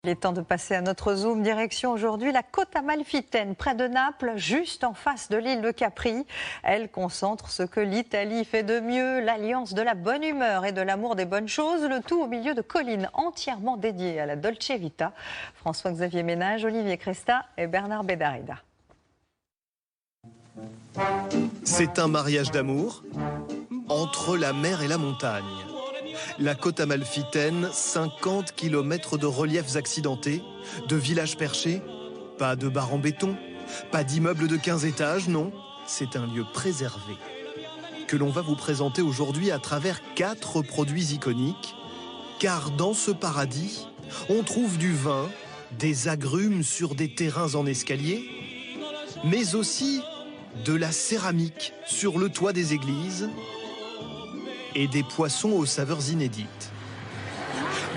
Il est temps de passer à notre zoom. Direction aujourd'hui la côte amalfitaine, près de Naples, juste en face de l'île de Capri. Elle concentre ce que l'Italie fait de mieux, l'alliance de la bonne humeur et de l'amour des bonnes choses, le tout au milieu de collines entièrement dédiées à la Dolce Vita. François-Xavier Ménage, Olivier Cresta et Bernard Bédarida. C'est un mariage d'amour entre la mer et la montagne. La côte amalfitaine, 50 km de reliefs accidentés, de villages perchés, pas de bars en béton, pas d'immeubles de 15 étages, non, c'est un lieu préservé que l'on va vous présenter aujourd'hui à travers 4 produits iconiques, car dans ce paradis, on trouve du vin, des agrumes sur des terrains en escalier, mais aussi de la céramique sur le toit des églises, et des poissons aux saveurs inédites.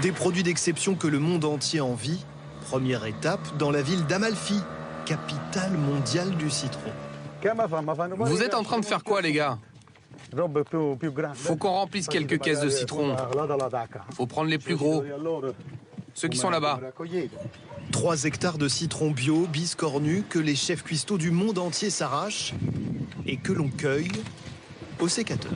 Des produits d'exception que le monde entier envie. Première étape dans la ville d'Amalfi, capitale mondiale du citron. Vous êtes en train de faire quoi, les gars? Faut qu'on remplisse quelques caisses de citron. Faut prendre les plus gros. Ceux qui sont là-bas. 3 hectares de citron bio, biscornus, que les chefs cuistots du monde entier s'arrachent et que l'on cueille au sécateur.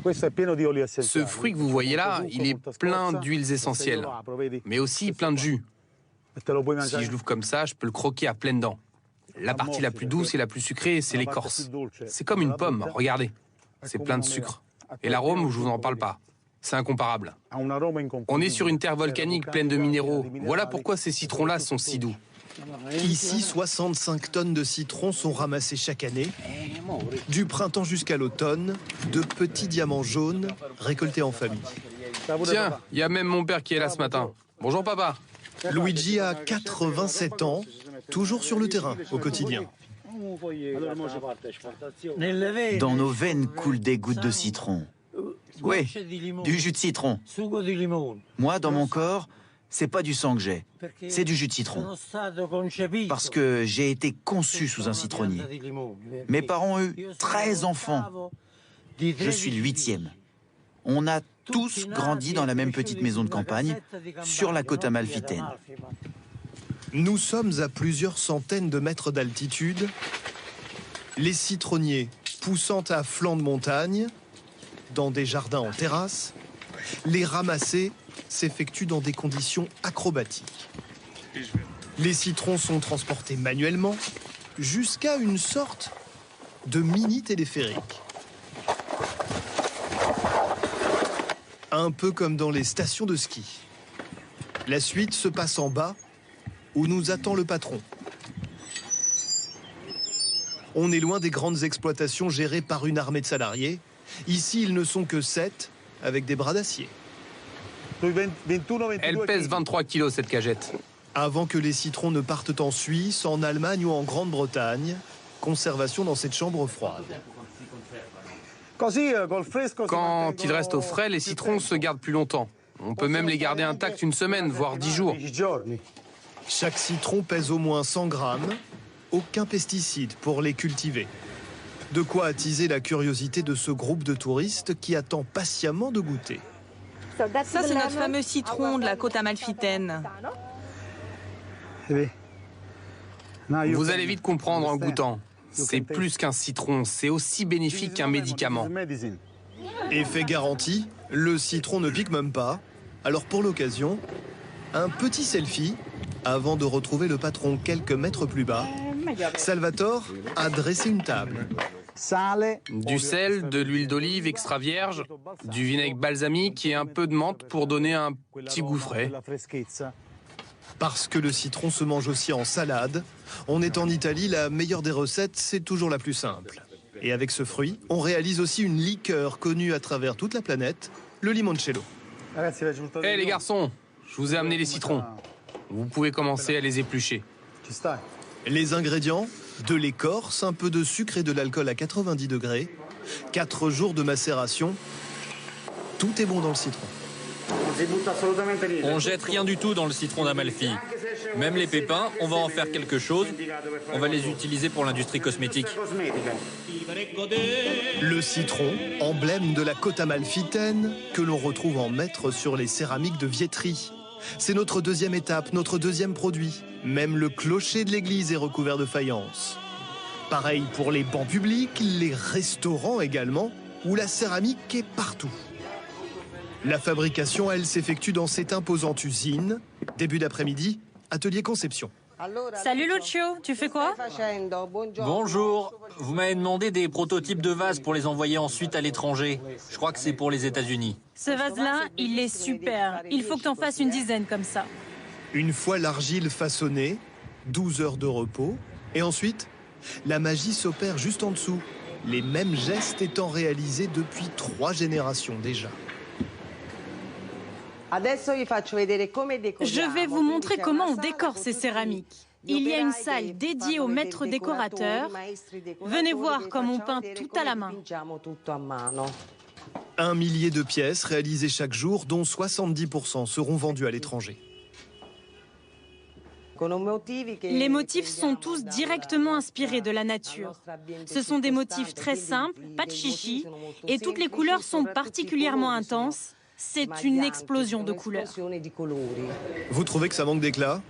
Ce fruit que vous voyez là, il est plein d'huiles essentielles, mais aussi plein de jus. Si je l'ouvre comme ça, je peux le croquer à pleines dents. La partie la plus douce et la plus sucrée, c'est l'écorce. C'est comme une pomme, regardez. C'est plein de sucre. Et l'arôme, je vous en parle pas. C'est incomparable. On est sur une terre volcanique pleine de minéraux. Voilà pourquoi ces citrons-là sont si doux. Ici, 65 tonnes de citron sont ramassées chaque année. Du printemps jusqu'à l'automne, de petits diamants jaunes récoltés en famille. Tiens, il y a même mon père qui est là ce matin. Bonjour papa. Luigi a 87 ans, toujours sur le terrain au quotidien. Dans nos veines coulent des gouttes de citron. Oui, du jus de citron. Moi, dans mon corps, c'est pas du sang que j'ai, c'est du jus de citron. Parce que j'ai été conçu sous un citronnier. Mes parents ont eu 13 enfants. Je suis le 8e. On a tous grandi dans la même petite maison de campagne, sur la côte amalfitaine. Nous sommes à plusieurs centaines de mètres d'altitude. Les citronniers poussant à flanc de montagne, dans des jardins en terrasse, les ramasser s'effectue dans des conditions acrobatiques. Les citrons sont transportés manuellement jusqu'à une sorte de mini téléphérique. Un peu comme dans les stations de ski. La suite se passe en bas, où nous attend le patron. On est loin des grandes exploitations gérées par une armée de salariés. Ici, ils ne sont que 7, avec des bras d'acier. Elle pèse 23 kilos cette cagette. Avant que les citrons ne partent en Suisse, en Allemagne ou en Grande-Bretagne, conservation dans cette chambre froide. Quand ils restent au frais, les citrons se gardent plus longtemps. On peut même les garder intacts une semaine, voire 10 jours. Chaque citron pèse au moins 100 grammes. Aucun pesticide pour les cultiver. De quoi attiser la curiosité de ce groupe de touristes qui attend patiemment de goûter. Ça, c'est notre fameux citron de la côte amalfitaine. Vous allez vite comprendre en goûtant. C'est plus qu'un citron, c'est aussi bénéfique qu'un médicament. Effet garanti, le citron ne pique même pas. Alors pour l'occasion, un petit selfie avant de retrouver le patron quelques mètres plus bas. Salvatore a dressé une table. Du sel, de l'huile d'olive extra vierge, du vinaigre balsamique et un peu de menthe pour donner un petit goût frais. Parce que le citron se mange aussi en salade. On est en Italie, la meilleure des recettes, c'est toujours la plus simple. Et avec ce fruit, on réalise aussi une liqueur connue à travers toute la planète, le limoncello. Hé les garçons, je vous ai amené les citrons. Vous pouvez commencer à les éplucher. Les ingrédients, de l'écorce, un peu de sucre et de l'alcool à 90 degrés, 4 jours de macération, tout est bon dans le citron. On jette rien du tout dans le citron d'Amalfi. Même les pépins, on va en faire quelque chose. On va les utiliser pour l'industrie cosmétique. Le citron, emblème de la côte amalfitaine, que l'on retrouve en maître sur les céramiques de Vietri. C'est notre deuxième étape, notre deuxième produit. Même le clocher de l'église est recouvert de faïence. Pareil pour les bancs publics, les restaurants également, où la céramique est partout. La fabrication, elle, s'effectue dans cette imposante usine. Début d'après-midi, atelier conception. Salut Lucio, tu fais quoi? Bonjour. Vous m'avez demandé des prototypes de vases pour les envoyer ensuite à l'étranger. Je crois que c'est pour les États-Unis. Ce vase-là, il est super. Il faut que t'en fasses une dizaine comme ça. Une fois l'argile façonnée, 12 heures de repos, et ensuite, la magie s'opère juste en dessous, les mêmes gestes étant réalisés depuis 3 générations déjà. Je vais vous montrer comment on décore ces céramiques. Il y a une salle dédiée aux maîtres décorateurs. Venez voir comme on peint tout à la main. 1 millier de pièces réalisées chaque jour, dont 70% seront vendues à l'étranger. Les motifs sont tous directement inspirés de la nature. Ce sont des motifs très simples, pas de chichi, et toutes les couleurs sont particulièrement intenses. C'est une explosion de couleurs. Vous trouvez que ça manque d'éclat?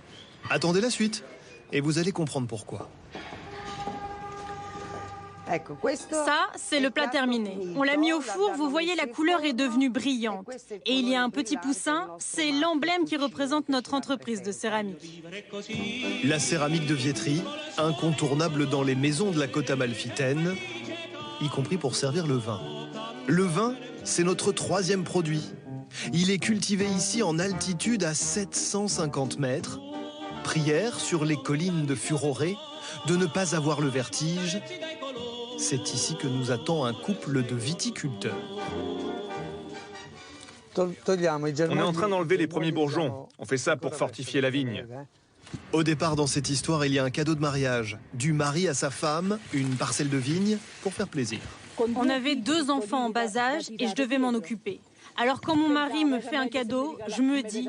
Attendez la suite, et vous allez comprendre pourquoi. Ça, c'est le plat terminé. On l'a mis au four, vous voyez, la couleur est devenue brillante. Et il y a un petit poussin, c'est l'emblème qui représente notre entreprise de céramique. La céramique de Vietri, incontournable dans les maisons de la côte amalfitaine, y compris pour servir le vin. Le vin, c'est notre 3e produit. Il est cultivé ici en altitude à 750 mètres. Prière sur les collines de Furoré de ne pas avoir le vertige. C'est ici que nous attend un couple de viticulteurs. On est en train d'enlever les premiers bourgeons. On fait ça pour fortifier la vigne. Au départ, dans cette histoire, il y a un cadeau de mariage. Du mari à sa femme, une parcelle de vigne pour faire plaisir. On avait 2 enfants en bas âge et je devais m'en occuper. Alors quand mon mari me fait un cadeau, je me dis,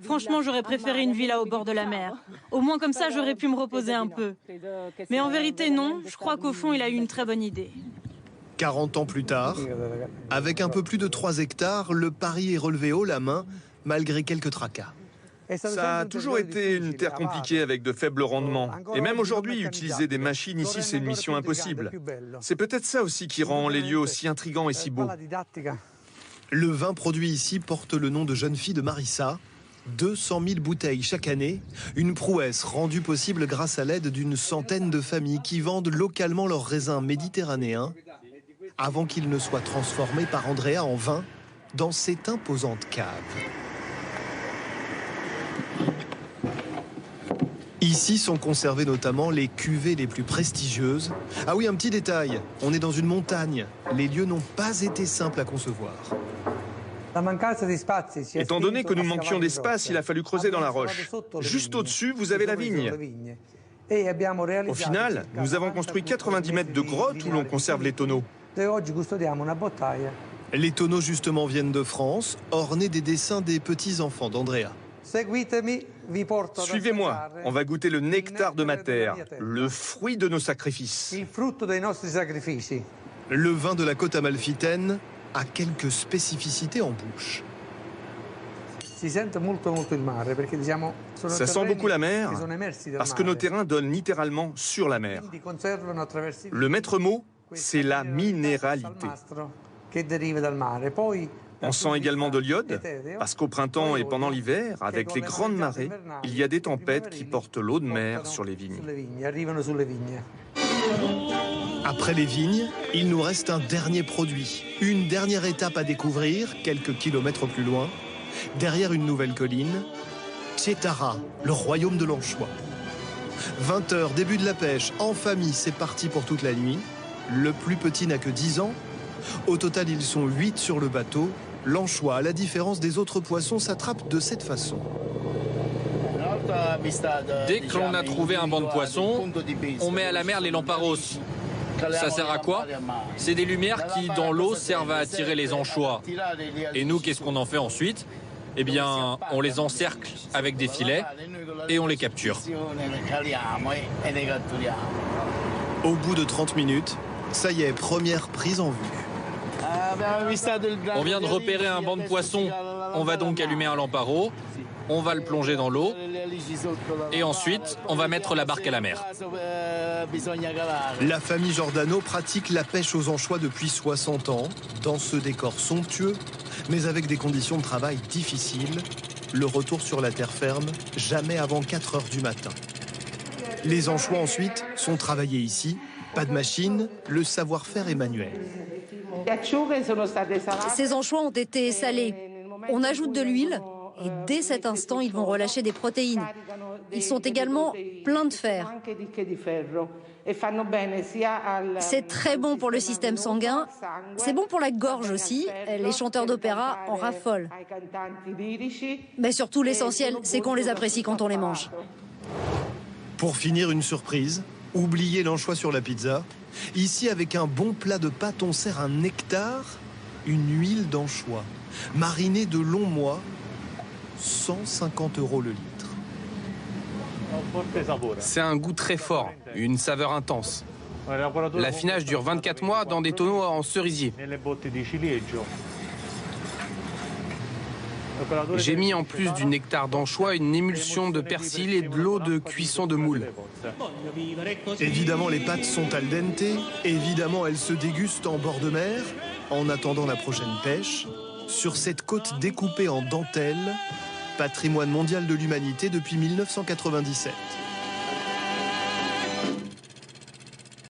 franchement, j'aurais préféré une villa au bord de la mer. Au moins comme ça, j'aurais pu me reposer un peu. Mais en vérité, non, je crois qu'au fond, il a eu une très bonne idée. 40 ans plus tard, avec un peu plus de 3 hectares, le pari est relevé haut la main, malgré quelques tracas. Ça a toujours été une terre compliquée avec de faibles rendements. Et même aujourd'hui, utiliser des machines ici, c'est une mission impossible. C'est peut-être ça aussi qui rend les lieux aussi intrigants et si beaux. Le vin produit ici porte le nom de jeune fille de Marissa. 200 000 bouteilles chaque année, une prouesse rendue possible grâce à l'aide d'une centaine de familles qui vendent localement leurs raisins méditerranéens avant qu'ils ne soient transformés par Andrea en vin dans cette imposante cave. Ici sont conservées notamment les cuvées les plus prestigieuses. Ah oui, un petit détail, on est dans une montagne. Les lieux n'ont pas été simples à concevoir. Étant donné que nous manquions d'espace, il a fallu creuser dans la roche. Juste au-dessus, vous avez la vigne. Au final, nous avons construit 90 mètres de grotte où l'on conserve les tonneaux. Les tonneaux justement viennent de France, ornés des dessins des petits-enfants d'Andrea. Suivez-moi, on va goûter le nectar de ma terre, le fruit de nos sacrifices. Le vin de la côte amalfitaine a quelques spécificités en bouche. Ça sent beaucoup la mer, parce que nos terrains donnent littéralement sur la mer. Le maître mot, c'est la minéralité. On sent également de l'iode, parce qu'au printemps et pendant l'hiver, avec les grandes marées, il y a des tempêtes qui portent l'eau de mer sur les vignes. Après les vignes, il nous reste un dernier produit, une dernière étape à découvrir, quelques kilomètres plus loin, derrière une nouvelle colline, Tchétara, le royaume de l'anchois. 20 h, début de la pêche, en famille, c'est parti pour toute la nuit. Le plus petit n'a que 10 ans. Au total, ils sont 8 sur le bateau. L'anchois, à la différence des autres poissons, s'attrape de cette façon. Dès que l'on a trouvé un banc de poissons, on met à la mer les lamparos. Ça sert à quoi? C'est des lumières qui, dans l'eau, servent à attirer les anchois. Et nous, qu'est-ce qu'on en fait ensuite? Eh bien, on les encercle avec des filets et on les capture. Au bout de 30 minutes, ça y est, première prise en vue. On vient de repérer un banc de poissons. On va donc allumer un lamparo. On va le plonger dans l'eau et ensuite on va mettre la barque à la mer. La famille Giordano pratique la pêche aux anchois depuis 60 ans, dans ce décor somptueux, mais avec des conditions de travail difficiles. Le retour sur la terre ferme, jamais avant 4 heures du matin. Les anchois ensuite sont travaillés ici, pas de machine, le savoir-faire est manuel. Ces anchois ont été salés. On ajoute de l'huile et dès cet instant, ils vont relâcher des protéines. Ils sont également pleins de fer. C'est très bon pour le système sanguin. C'est bon pour la gorge aussi. Les chanteurs d'opéra en raffolent. Mais surtout, l'essentiel, c'est qu'on les apprécie quand on les mange. Pour finir, une surprise. Oubliez l'anchois sur la pizza. Ici, avec un bon plat de pâtes, on sert un nectar, une huile d'anchois, marinée de longs mois, 150 € le litre. C'est un goût très fort, une saveur intense. L'affinage dure 24 mois dans des tonneaux en cerisier. J'ai mis en plus du nectar d'anchois une émulsion de persil et de l'eau de cuisson de moule. Évidemment, les pâtes sont al dente. Évidemment, elles se dégustent en bord de mer, en attendant la prochaine pêche, sur cette côte découpée en dentelle, patrimoine mondial de l'humanité depuis 1997.